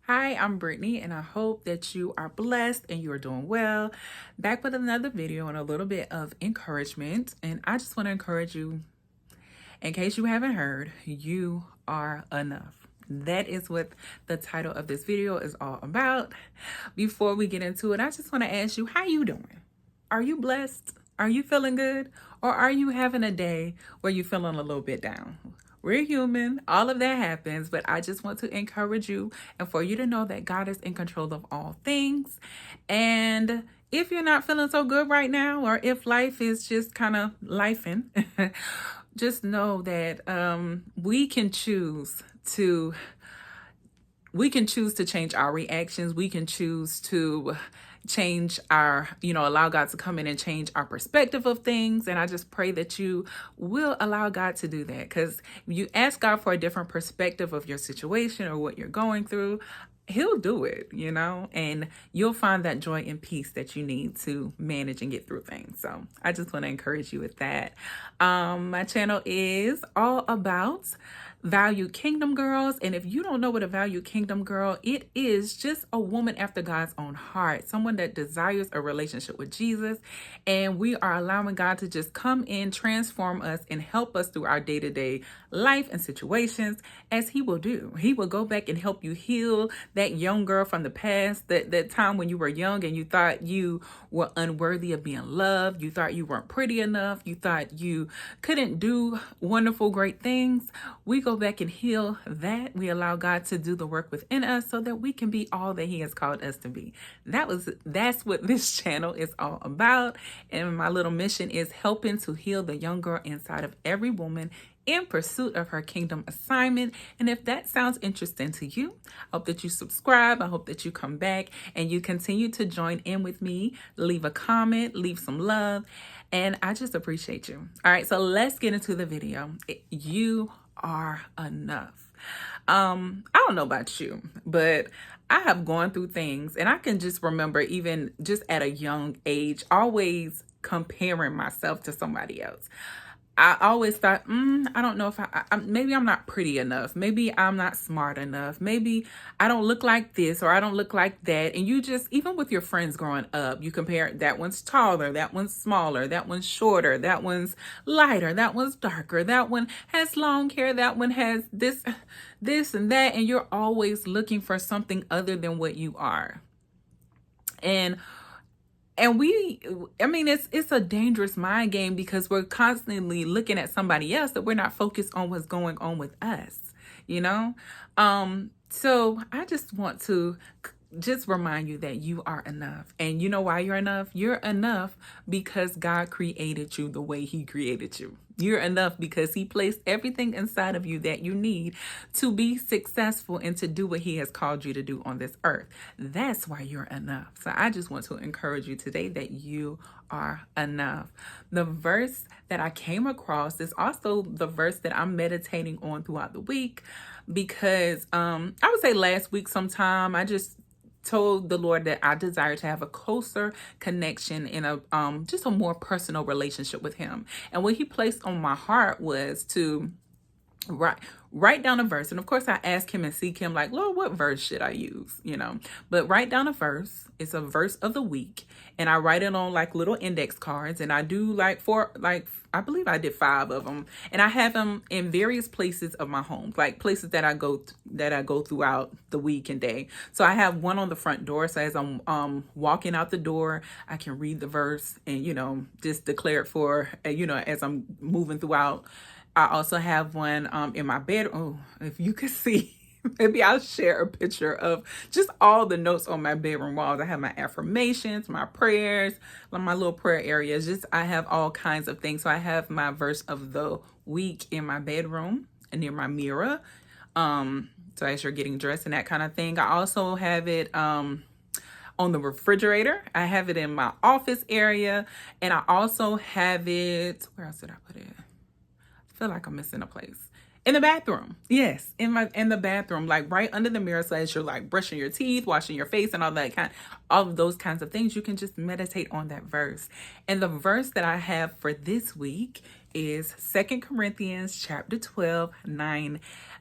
Hi, I'm Brittany, and I hope that you are blessed and you are doing well. Back with another video and a little bit of encouragement. And I just want to encourage you, in case you haven't heard, you are enough. That is what the title of this video is all about. Before we get into it, I just want to ask you, how you doing? Are you blessed? Are you feeling good? Or are you having a day where you're feeling a little bit down? We're human. All of that happens, but I just want to encourage you and for you to know that God is in control of all things. And if you're not feeling so good right now, or if life is just kind of lifing, just know that we can choose to change our reactions. We can choose to change our, allow God to come in and change our perspective of things. And I just pray that you will allow God to do that, because you ask God for a different perspective of your situation or what you're going through, He'll do it, and you'll find that joy and peace that you need to manage and get through things. So I just want to encourage you with that. My channel is all about value kingdom girls. And if you don't know what a value kingdom girl, it is just a woman after God's own heart, someone that desires a relationship with Jesus. And we are allowing God to just come in, transform us, and help us through our day-to-day life and situations, as He will do. He will go back and help you heal that young girl from the past, that time when you were young and you thought you were unworthy of being loved. You thought you weren't pretty enough. You thought you couldn't do wonderful, great things. We go back and heal that. We allow God to do the work within us so that we can be all that He has called us to be. That's what this channel is all about. And my little mission is helping to heal the young girl inside of every woman in pursuit of her kingdom assignment. And if that sounds interesting to you, I hope that you subscribe. I hope that you come back and you continue to join in with me. Leave a comment, leave some love, and I just appreciate you. All right, so let's get into the video. You are enough. I don't know about you, but I have gone through things, and I can just remember, even just at a young age, always comparing myself to somebody else. I always thought, I don't know if maybe I'm not pretty enough. Maybe I'm not smart enough. Maybe I don't look like this or I don't look like that. And you just, even with your friends growing up, you compare, that one's taller, that one's smaller, that one's shorter, that one's lighter, that one's darker, that one has long hair, that one has this and that. And you're always looking for something other than what you are. And it's a dangerous mind game, because we're constantly looking at somebody else that we're not focused on what's going on with us, So I just want to just remind you that you are enough. And you know why you're enough? You're enough because God created you the way He created you. You're enough because He placed everything inside of you that you need to be successful and to do what He has called you to do on this earth. That's why you're enough. So I just want to encourage you today that you are enough. The verse that I came across is also the verse that I'm meditating on throughout the week, because I would say last week sometime I just told the Lord that I desire to have a closer connection in a just a more personal relationship with Him. And what He placed on my heart was to write down a verse. And of course I ask Him and seek Him, like, Lord, what verse should I use? But write down a verse. It's a verse of the week. And I write it on like little index cards. And I do I believe I did 5 of them. And I have them in various places of my home, like places that I go throughout the week and day. So I have one on the front door. So as I'm walking out the door, I can read the verse and, just declare it for, as I'm moving throughout. I also have one in my bed. Oh, if you could see, maybe I'll share a picture of just all the notes on my bedroom walls. I have my affirmations, my prayers, my little prayer areas. Just, I have all kinds of things. So I have my verse of the week in my bedroom and near my mirror. So as you're getting dressed and that kind of thing. I also have it on the refrigerator. I have it in my office area. And I also have it, where else did I put it? Feel like I'm missing a place. In the bathroom. Yes, in the bathroom, like right under the mirror. So as you're like brushing your teeth, washing your face and all of those kinds of things, you can just meditate on that verse. And the verse that I have for this week is 2 Corinthians chapter 12,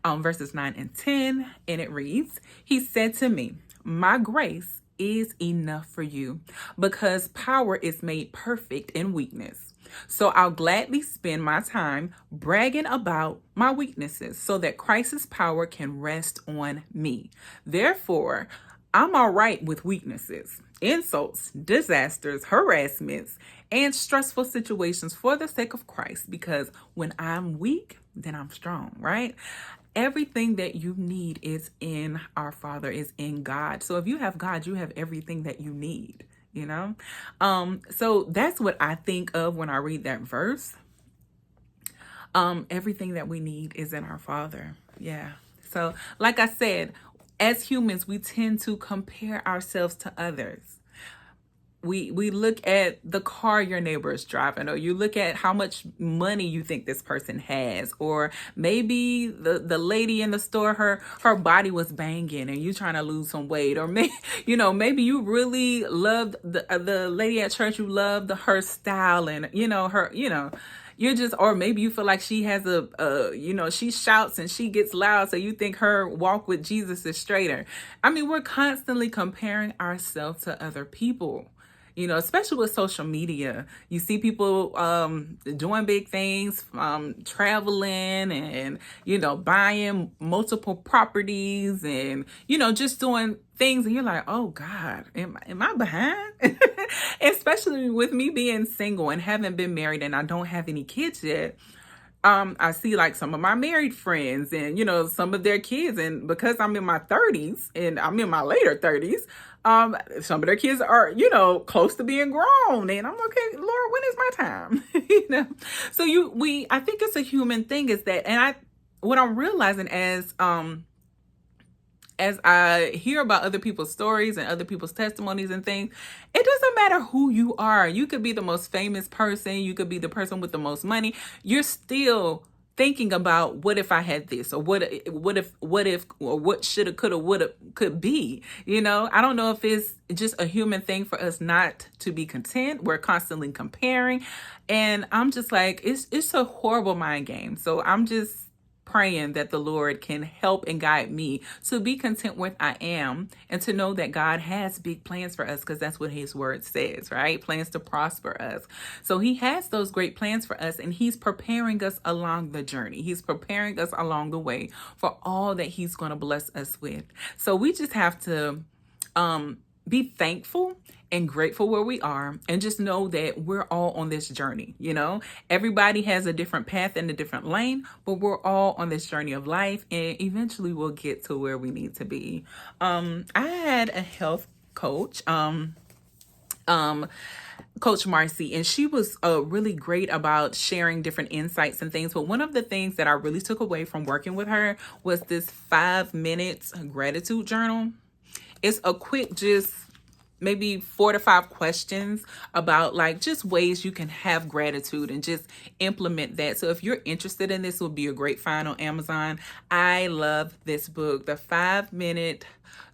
verses 9 and 10. And it reads, "He said to me, my grace is enough for you, because power is made perfect in weakness. So I'll gladly spend my time bragging about my weaknesses so that Christ's power can rest on me. Therefore, I'm all right with weaknesses, insults, disasters, harassments, and stressful situations for the sake of Christ, because when I'm weak, then I'm strong," right? Everything that you need is in our Father, is in God. So if you have God, you have everything that you need, you know? So that's what I think of when I read that verse. Everything that we need is in our Father. Yeah. So like I said, as humans, we tend to compare ourselves to others. We look at the car your neighbor is driving, or you look at how much money you think this person has, or maybe the lady in the store, her body was banging and you trying to lose some weight, or maybe you really loved the lady at church, you loved her style and her you're just, or maybe you feel like she has she shouts and she gets loud, so you think her walk with Jesus is straighter. I mean, we're constantly comparing ourselves to other people. Especially with social media, you see people doing big things, traveling and, buying multiple properties and, just doing things. And you're like, oh God, am I behind? Especially with me being single and haven't been married and I don't have any kids yet. I see like some of my married friends and, some of their kids. And because I'm in my 30s and I'm in my later 30s, some of their kids are, close to being grown. And I'm okay, Lord, when is my time? So I think it's a human thing, is that, and what I'm realizing as I hear about other people's stories and other people's testimonies and things, it doesn't matter who you are. You could be the most famous person. You could be the person with the most money. You're still thinking about, what if I had this, or what if, or what shoulda, coulda, woulda, could be. I don't know if it's just a human thing for us not to be content. We're constantly comparing. And I'm just like, it's a horrible mind game. So I'm just praying that the Lord can help and guide me to be content where I am, and to know that God has big plans for us, because that's what his word says, right? Plans to prosper us. So he has those great plans for us, and he's preparing us along the journey. He's preparing us along the way for all that he's going to bless us with. So we just have to be thankful and grateful where we are, and just know that we're all on this journey. Everybody has a different path and a different lane, but we're all on this journey of life, and eventually we'll get to where we need to be. I had a health coach, Coach Marcy, and she was really great about sharing different insights and things. But one of the things that I really took away from working with her was this 5 minutes gratitude journal. It's a quick, just maybe 4 to 5 questions about like just ways you can have gratitude and just implement that. So if you're interested in this, will be a great find on Amazon. I love this book, The 5-Minute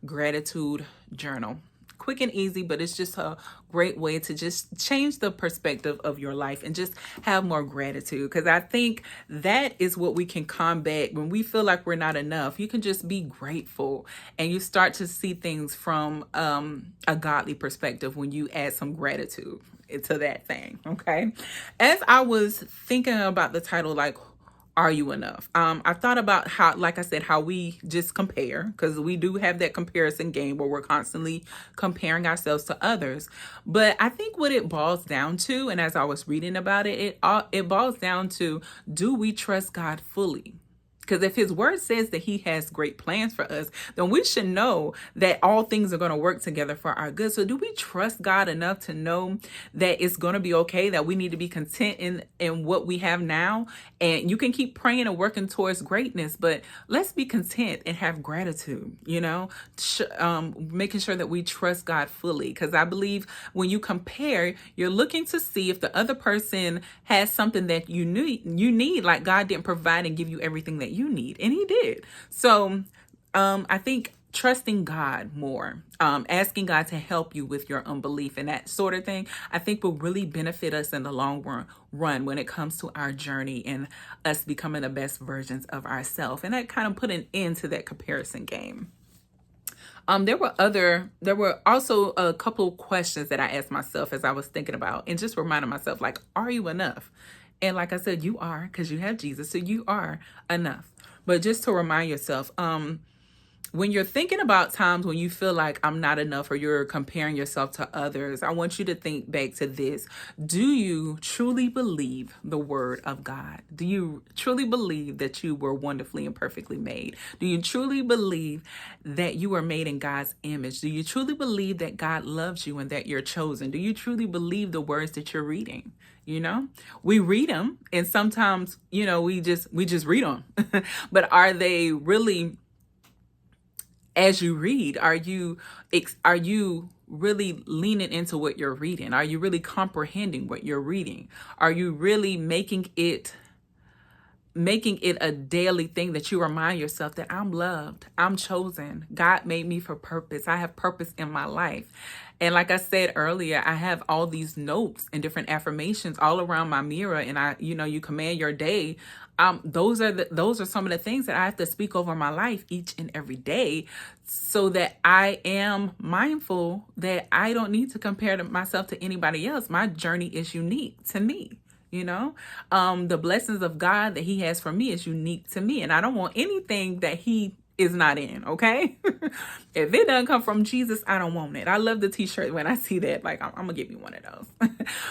Gratitude Journal. Quick and easy, but it's just a great way to just change the perspective of your life and just have more gratitude. Because I think that is what we can combat when we feel like we're not enough. You can just be grateful, and you start to see things from a godly perspective when you add some gratitude to that thing. Okay. As I was thinking about the title, like, are you enough? I thought about how, like I said, how we just compare, because we do have that comparison game where we're constantly comparing ourselves to others. But I think what it boils down to, and as I was reading about it, it boils down to, do we trust God fully? Because if his word says that he has great plans for us, then we should know that all things are going to work together for our good. So do we trust God enough to know that it's going to be okay, that we need to be content in what we have now? And you can keep praying and working towards greatness, but let's be content and have gratitude, making sure that we trust God fully. Because I believe when you compare, you're looking to see if the other person has something that you need, like God didn't provide and give you everything that you need. And he did. So I think trusting God more, asking God to help you with your unbelief and that sort of thing, I think will really benefit us in the long run when it comes to our journey and us becoming the best versions of ourselves. And that kind of put an end to that comparison game. There were also a couple of questions that I asked myself as I was thinking about and just reminding myself, like, are you enough? And like I said, you are, because you have Jesus, so you are enough. But just to remind yourself, when you're thinking about times when you feel like I'm not enough or you're comparing yourself to others, I want you to think back to this. Do you truly believe the word of God? Do you truly believe that you were wonderfully and perfectly made? Do you truly believe that you were made in God's image? Do you truly believe that God loves you and that you're chosen? Do you truly believe the words that you're reading? You know, we read them and sometimes, we just read them. But are they really, as you read, are you really leaning into what you're reading? Are you really comprehending what you're reading? Are you really making it a daily thing that you remind yourself that I'm loved, I'm chosen, God made me for purpose, I have purpose in my life? And like I said earlier, I have all these notes and different affirmations all around my mirror, and you command your day. Those are some of the things that I have to speak over my life each and every day, so that I am mindful that I don't need to compare myself to anybody else. My journey is unique to me. The blessings of God that he has for me is unique to me, and I don't want anything that he is not in. Okay. If it doesn't come from Jesus, I don't want it. I love the t-shirt when I see that, like, I'm gonna give you one of those.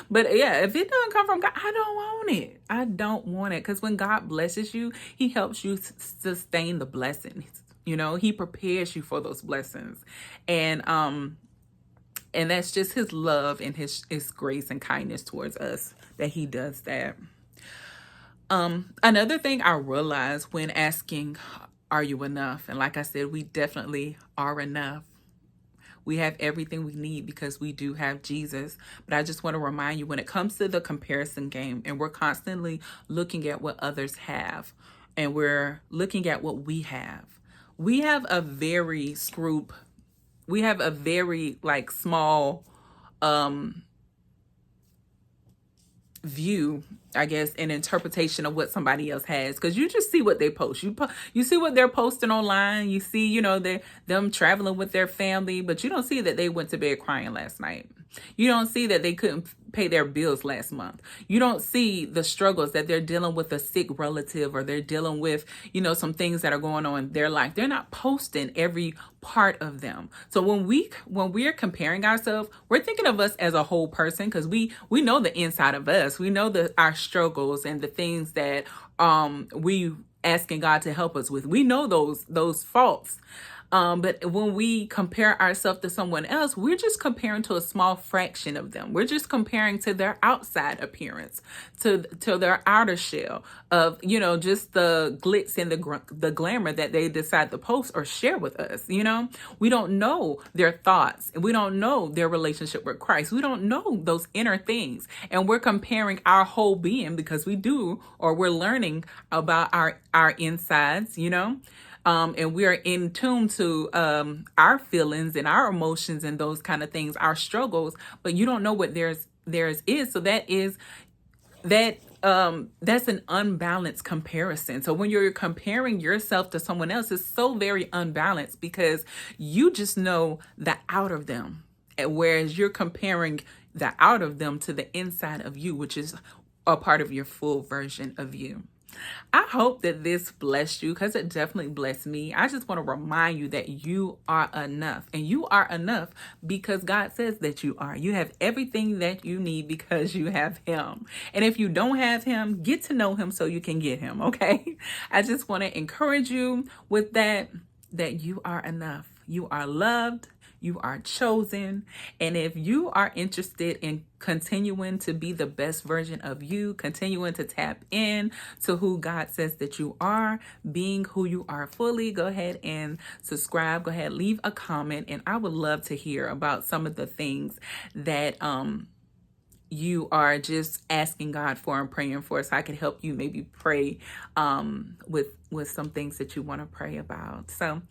But yeah, if it doesn't come from God, I don't want it. I don't want it, because when God blesses you, he helps you sustain the blessings. He prepares you for those blessings, and that's just his love and his grace and kindness towards us that he does that. Another thing I realized when asking, are you enough? And like I said, we definitely are enough. We have everything we need because we do have Jesus. But I just want to remind you, when it comes to the comparison game, and we're constantly looking at what others have, and we're looking at what we have a very small view, I guess, an interpretation of what somebody else has, because you just see what they post. You see what they're posting online. You see, them traveling with their family, but you don't see that they went to bed crying last night. You don't see that they couldn't pay their bills last month. You don't see the struggles that they're dealing with a sick relative, or they're dealing with, some things that are going on in their life. They're not posting every part of them. So when we're comparing ourselves, we're thinking of us as a whole person, because we know the inside of us. We know our struggles and the things that we asking God to help us with. We know those faults. But when we compare ourselves to someone else, we're just comparing to a small fraction of them. We're just comparing to their outside appearance, to their outer shell of, just the glitz and the glamour that they decide to post or share with us. We don't know their thoughts, and we don't know their relationship with Christ. We don't know those inner things, and we're comparing our whole being because we do, or we're learning about our insides, and we are in tune to our feelings and our emotions and those kind of things, our struggles, but you don't know what theirs is. So that's an unbalanced comparison. So when you're comparing yourself to someone else, it's so very unbalanced, because you just know the out of them, whereas you're comparing the out of them to the inside of you, which is a part of your full version of you. I hope that this blessed you, because it definitely blessed me. I just want to remind you that you are enough, and you are enough because God says that you are. You have everything that you need because you have him. And if you don't have him, get to know him so you can get him. Okay. I just want to encourage you with that you are enough. You are loved. You are chosen. And if you are interested in continuing to be the best version of you, continuing to tap in to who God says that you are, being who you are fully, go ahead and subscribe. Go ahead, leave a comment. And I would love to hear about some of the things that you are just asking God for and praying for, so I could help you maybe pray with some things that you want to pray about. So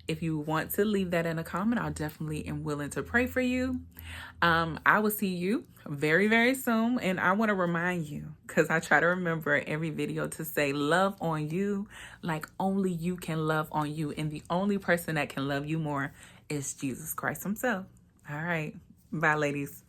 if you want to leave that in a comment, I'll definitely am willing to pray for you. I will see you very, very soon. And I want to remind you, because I try to remember every video to say, love on you like only you can love on you. And the only person that can love you more is Jesus Christ himself. All right. Bye, ladies.